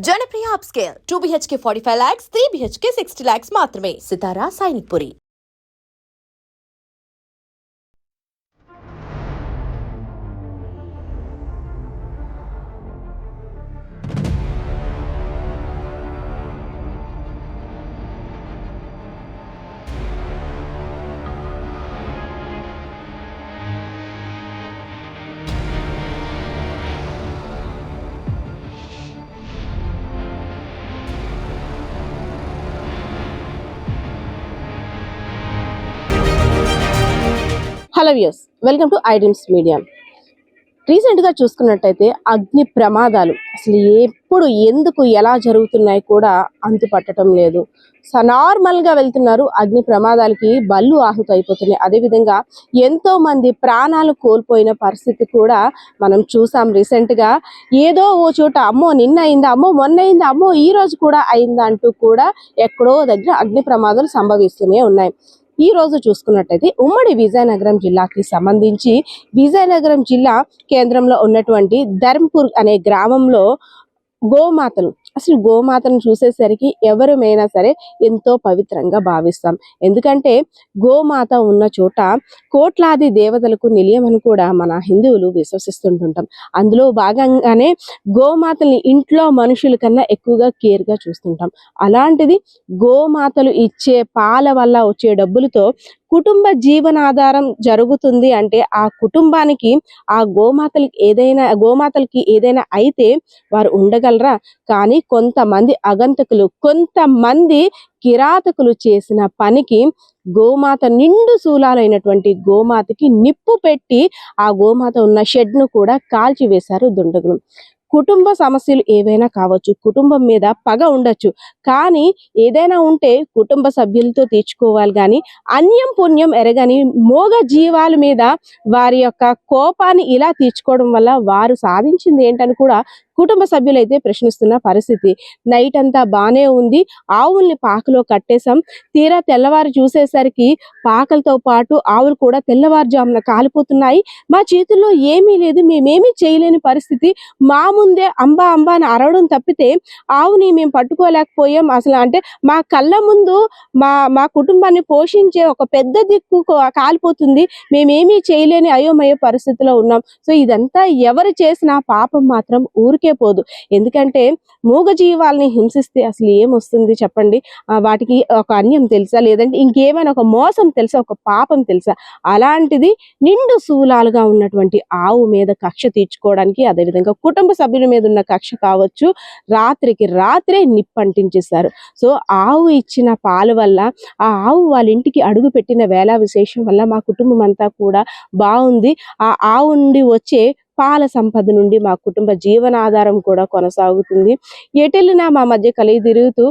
Janapriya upscale 2 BHK 45 lakhs, 3 BHK 60 lakhs మాత్రమే. Sitara Sainikpuri. Hello views, welcome to iDreams media. రీసెంట్గా చూసుకున్నట్టయితే అగ్ని ప్రమాదాలు అసలు ఎప్పుడు ఎందుకు ఎలా జరుగుతున్నాయి కూడా అంతుపట్టడం లేదు. నార్మల్గా వెళ్తున్నారు, అగ్ని ప్రమాదాలకి బళ్ళు ఆహుతి అయిపోతున్నాయి. అదేవిధంగా ఎంతో మంది ప్రాణాలు కోల్పోయిన పరిస్థితి కూడా మనం చూసాం రీసెంట్గా. ఏదో ఓ చోట అమ్మో నిన్న అయిందా, అమ్మో మొన్న అయిందా, అమ్మో ఈ రోజు కూడా అయిందా అంటూ కూడా ఎక్కడో దగ్గర అగ్ని ప్రమాదాలు సంభవిస్తూనే ఉన్నాయి. ఈ రోజు చూసుకున్నట్టయితే ఉమ్మడి విజయనగరం జిల్లాకి సంబంధించి విజయనగరం జిల్లా కేంద్రంలో ఉన్నటువంటి ధర్మపూర్ అనే గ్రామంలో గోమాతను చూసేసరికి ఎవరమైనా సరే ఎంతో పవిత్రంగా భావిస్తాం. ఎందుకంటే గోమాత ఉన్న చోట కోట్లాది దేవతలకు నిలయమని కూడా మన హిందువులు విశ్వసిస్తుంటుంటాం. అందులో భాగంగానే గోమాతల్ని ఇంట్లో మనుషుల కన్నా ఎక్కువగా కేర్గా చూస్తుంటాం. అలాంటిది గోమాతలు ఇచ్చే పాల వల్ల వచ్చే డబ్బులతో కుటుంబ జీవనాధారం జరుగుతుంది అంటే ఆ కుటుంబానికి ఆ గోమాతలకి ఏదైనా అయితే వారు ఉండగలరా? కానీ కొంతమంది అగంతకులు, కొంతమంది కిరాతకులు చేసిన పనికి గోమాత నిండు శూలాలైనటువంటి గోమాతకి నిప్పు పెట్టి ఆ గోమాత ఉన్న షెడ్ను కూడా కాల్చివేశారు దుండగులు. కుటుంబ సమస్యలు ఏవైనా కావచ్చు, కుటుంబం మీద పగ ఉండొచ్చు, కానీ ఏదైనా ఉంటే కుటుంబ సభ్యులతో తీర్చుకోవాలి. కానీ అన్యం పుణ్యం ఎరగని మోగ జీవాల మీద వారి యొక్క కోపాన్ని ఇలా తీర్చుకోవడం వల్ల వారు సాధించింది ఏంటని కూడా కుటుంబ సభ్యులైతే ప్రశ్నిస్తున్న పరిస్థితి. నైట్ అంతా బాగానే ఉంది, ఆవుల్ని పాకలో కట్టేశాం, తీరా తెల్లవారు చూసేసరికి పాకలతో పాటు ఆవులు కూడా తెల్లవారుజామున కాలిపోతున్నాయి, మా చేతుల్లో ఏమీ లేదు, మేమేమీ చేయలేని పరిస్థితి, మా ముందే అంబా అంబా అని అరవడం తప్పితే ఆవుని మేము పట్టుకోలేకపోయాం. అసలు అంటే మా కళ్ళ ముందు మా కుటుంబాన్ని పోషించే ఒక పెద్ద దిక్కు కాలిపోతుంది, మేమేమీ చేయలేని అయోమయ పరిస్థితిలో ఉన్నాం. సో ఇదంతా ఎవరు చేసినా పాపం మాత్రం ఊరికే పోదు. ఎందుకంటే మూగ జీవాల్ని హింసిస్తే అసలు ఏమొస్తుంది చెప్పండి? వాటికి ఒక అన్యం తెలుసా, లేదంటే ఇంకేమైనా ఒక మోసం తెలుసా, ఒక పాపం తెలుసా? అలాంటిది నిండు శూలాలుగా ఉన్నటువంటి ఆవు మీద కక్ష తీర్చుకోవడానికి, అదేవిధంగా కుటుంబ సభ్యుల మీద ఉన్న కక్ష కావచ్చు, రాత్రికి రాత్రే నిప్పంటించేశారు. సో ఆవు ఇచ్చిన పాలు వల్ల, ఆ ఆవు వాళ్ళ ఇంటికి అడుగు పెట్టిన వేళ విశేషం వల్ల మా కుటుంబం అంతా కూడా బాగుంది. ఆ ఆవు నుండి వచ్చే పాల సంపద నుండి మా కుటుంబ జీవనాధారం కూడా కొనసాగుతుంది. ఎటెళ్ళినా మా మధ్య కలిగి తిరుగుతూ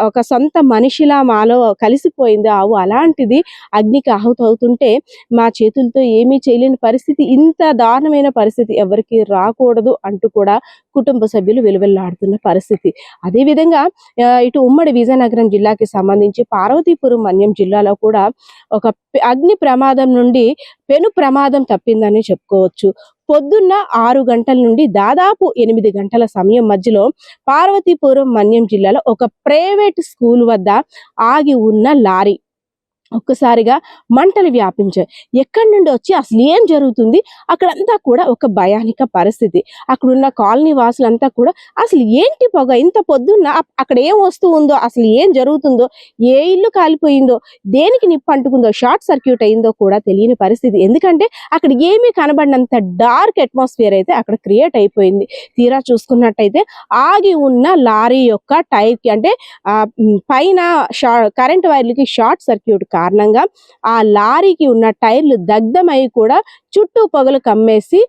ఒక సొంత మనిషిలా మాలో కలిసిపోయింది ఆవు. అలాంటిది అగ్నికి ఆహుతి అవుతుంటే మా చేతులతో ఏమీ చేయలేని పరిస్థితి, ఇంత దారుణమైన పరిస్థితి ఎవరికి రాకూడదు అంటూ కూడా కుటుంబ సభ్యులు వెలువెల్లాడుతున్న పరిస్థితి. అదేవిధంగా ఇటు ఉమ్మడి విజయనగరం జిల్లాకి సంబంధించి పార్వతీపురం మన్యం జిల్లాలో కూడా ఒక అగ్ని ప్రమాదం నుండి పెను ప్రమాదం తప్పిందని చెప్పుకోవచ్చు. పొద్దున్న 6 గంటల నుండి దాదాపు 8 గంటల సమయం మధ్యలో పార్వతీపురం మన్యం జిల్లాలో ఒక ప్రైవేట్ స్కూల్ వద్ద ఆగి ఉన్న లారీ ఒక్కసారిగా మంటలు వ్యాపించాయి. ఎక్కడి నుండి వచ్చి అసలు ఏం జరుగుతుంది అక్కడంతా కూడా ఒక భయానిక పరిస్థితి. అక్కడున్న కాలనీ వాసులంతా కూడా అసలు ఏంటి పొగ, ఇంత పొద్దున్న అక్కడ ఏం వస్తూ ఉందో, అసలు ఏం జరుగుతుందో, ఏ ఇల్లు కాలిపోయిందో, దేనికి నిప్పు అంటుకుందో, షార్ట్ సర్క్యూట్ అయిందో కూడా తెలియని పరిస్థితి. ఎందుకంటే అక్కడ ఏమీ కనబడినంత డార్క్ అట్మాస్ఫియర్ అయితే అక్కడ క్రియేట్ అయిపోయింది. తీరా చూసుకున్నట్టయితే ఆగి ఉన్న లారీ యొక్క టైర్కి అంటే పైన కరెంట్ వైర్లకి షార్ట్ సర్క్యూట్ కారణంగా ఆ లారీకి ఉన్న టైర్లు దగ్ధమై కూడా చుట్టూ పొగలు కమ్మేసి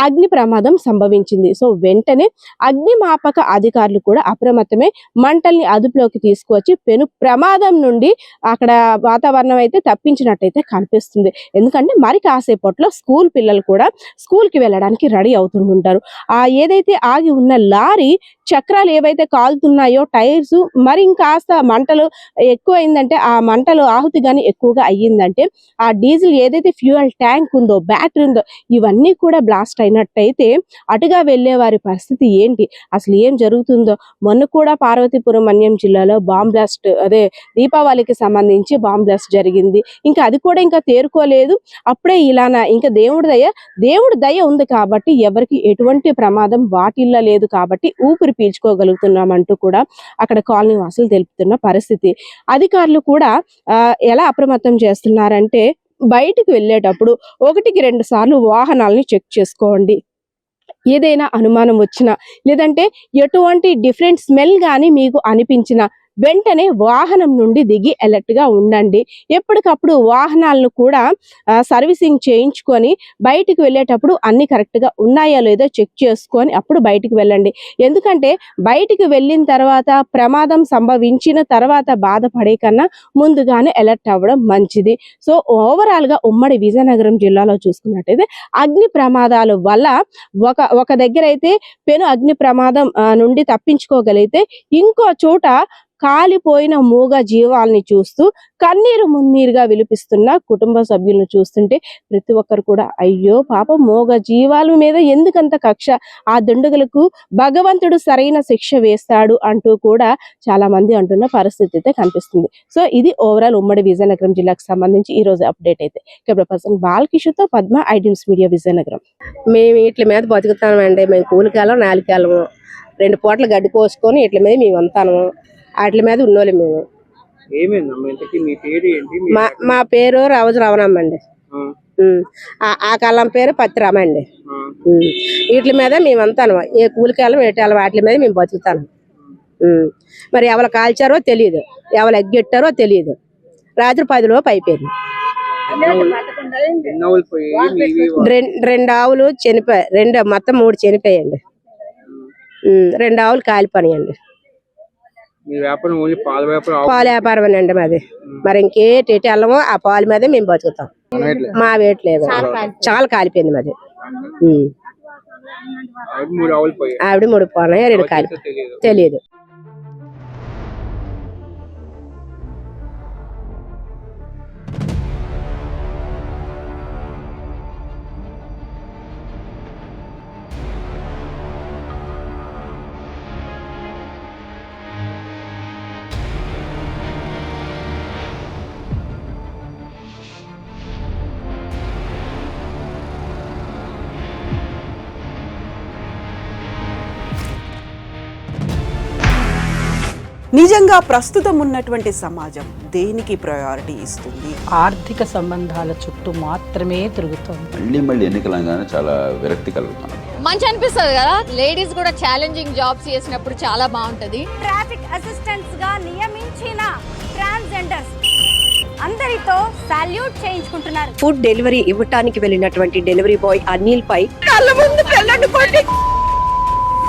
అగ్ని ప్రమాదం సంభవించింది. సో వెంటనే అగ్నిమాపక అధికారులు కూడా అప్రమత్తమై మంటల్ని అదుపులోకి తీసుకువచ్చి పెను ప్రమాదం నుండి అక్కడ వాతావరణం అయితే తప్పించినట్టయితే కనిపిస్తుంది. ఎందుకంటే మరి కాసేపట్లో స్కూల్ పిల్లలు కూడా స్కూల్కి వెళ్ళడానికి రెడీ అవుతుంటారు. ఏదైతే ఆగి ఉన్న లారీ చక్రాలు ఏవైతే కాలుతున్నాయో, టైర్స్ మరి ఇంకాస్త మంటలు ఎక్కువైందంటే, ఆ మంటలు ఆహుతి కానీ ఎక్కువగా అయ్యిందంటే ఆ డీజిల్ ఏదైతే ఫ్యూయల్ ట్యాంక్ ఉందో, బ్యాటరీ ఉందో ఇవన్నీ కూడా బ్లాస్ట్ అయినట్టయితే అటుగా వెళ్ళే వారి పరిస్థితి ఏంటి, అసలు ఏం జరుగుతుందో. మొన్న కూడా పార్వతీపురం మన్యం జిల్లాలో బాంబ్ బ్లాస్ట్, అదే దీపావళికి సంబంధించి బాంబ్ బ్లాస్ట్ జరిగింది. ఇంకా అది కూడా ఇంకా తేరుకోలేదు. అప్పుడే ఇలానా, ఇంకా దేవుడి దయ ఉంది కాబట్టి ఎవరికి ఎటువంటి ప్రమాదం వాటిల్లా లేదు కాబట్టి ఊపిరి పీల్చుకోగలుగుతున్నామంటూ కూడా అక్కడ కాలనీ వాసులు తెలుపుతున్న పరిస్థితి. అధికారులు కూడా ఎలా అప్రమత్తం చేస్తున్నారంటే, బయటికి వెళ్ళేటప్పుడు 1-2 సార్లు వాహనాలని చెక్ చేసుకోండి. ఏదైనా అనుమానం వచ్చినా, లేదంటే ఎటువంటి డిఫరెంట్ స్మెల్ కానీ మీకు అనిపించినా వెంటనే వాహనం నుండి దిగి అలర్ట్ గా ఉండండి. ఎప్పటికప్పుడు వాహనాలను కూడా సర్వీసింగ్ చేయించుకొని బయటికి వెళ్ళేటప్పుడు అన్ని కరెక్ట్ గా ఉన్నాయో లేదో చెక్ చేసుకొని అప్పుడు బయటికి వెళ్ళండి. ఎందుకంటే బయటికి వెళ్ళిన తర్వాత ప్రమాదం సంభవించిన తర్వాత బాధపడే కన్నా ముందుగానే అలర్ట్ అవ్వడం మంచిది. సో ఓవరాల్ గా ఉమ్మడి విజయనగరం జిల్లాలో చూసుకున్నట్టయితే అగ్ని ప్రమాదాల వల్ల ఒక దగ్గర అయితే పెను అగ్ని ప్రమాదం నుండి తప్పించుకోగలిగితే, ఇంకో చోట కాలిపోయిన మూగ జీవాల్ని చూస్తూ కన్నీరు మున్నీరుగా విలిపిస్తున్న కుటుంబ సభ్యులను చూస్తుంటే ప్రతి ఒక్కరు కూడా అయ్యో పాపం మూగ జీవాల మీద ఎందుకంత కక్ష, ఆ దుండగులకు భగవంతుడు సరైన శిక్ష వేస్తాడు అంటూ కూడా చాలా మంది అంటున్న పరిస్థితి అయితే కనిపిస్తుంది. సో ఇది ఓవరాల్ ఉమ్మడి విజయనగరం జిల్లాకు సంబంధించి ఈ రోజు అప్డేట్ అయితే. కెమెరా పర్సన్ బాలకిషోర్తో పద్మ, ఐడ్రీమ్స్ మీడియా, విజయనగరం. మేము వీటి మీద బతుకుతామండి. మేము కూలికాలం 4 కాలము 2 పూటలు గడ్డి కోసుకొని వీటి మీద మేము అంతాను, వాటి మీద ఉన్నోళ్ళు మేము. మా పేరు రావజు రవణమ్మ అండి. ఆ కాలం పేరు పత్తిరామ అండి. వీటి మీద మేము అంతాను, ఏ కూలికాలం ఏటాలం వాటి మీద మేము బతుకుతాను. మరి ఎవరు కాల్చారో తెలియదు, ఎవరు ఎగ్గెట్టారో తెలియదు. రాత్రి 10 లోపు అయిపోయింది. 2 ఆవులు చనిపోయాయి, మొత్తం 3 చనిపోయాయండి. 2 ఆవులు కాలిపోయాయండి. పాల వ్యాపారం అండి మాది. మరి ఇంకేటి వెళ్ళమో ఆ పాల మీదే మేము బతుకుతాం. మా వేయట్లేదు, చాలా కాలిపోయింది మాది. ఆవిడ 3 పోనాయి, 2 కాలి తెలియదు. నిజంగా ప్రస్తుతం ఉన్నటువంటి సమాజం దేనికి ప్రయారిటీ ఇస్తుంది? ఆర్థిక సంబంధాల చుట్టూ మాత్రమే తిరుగుతుంది. మళ్ళీ ఎన్నికలంగానే చాలా విరక్తి కలుగుతున్నాం. మంచి అనిపిస్తుంది కదా, లేడీస్ కూడా ఛాలెంజింగ్ జాబ్స్ చేసినప్పుడు చాలా బాగుంటది. ట్రాఫిక్ అసిస్టెంట్స్ గా నియమించిన ట్రాన్స్జెండర్స్ అందరితో సాల్యూట్ చేయించుకుంటున్నారు. ఫుడ్ డెలివరీ ఇవ్వటానికి వెళ్ళినటువంటి డెలివరీ బాయ్ అనిల్ పై కళ్ళ ముందు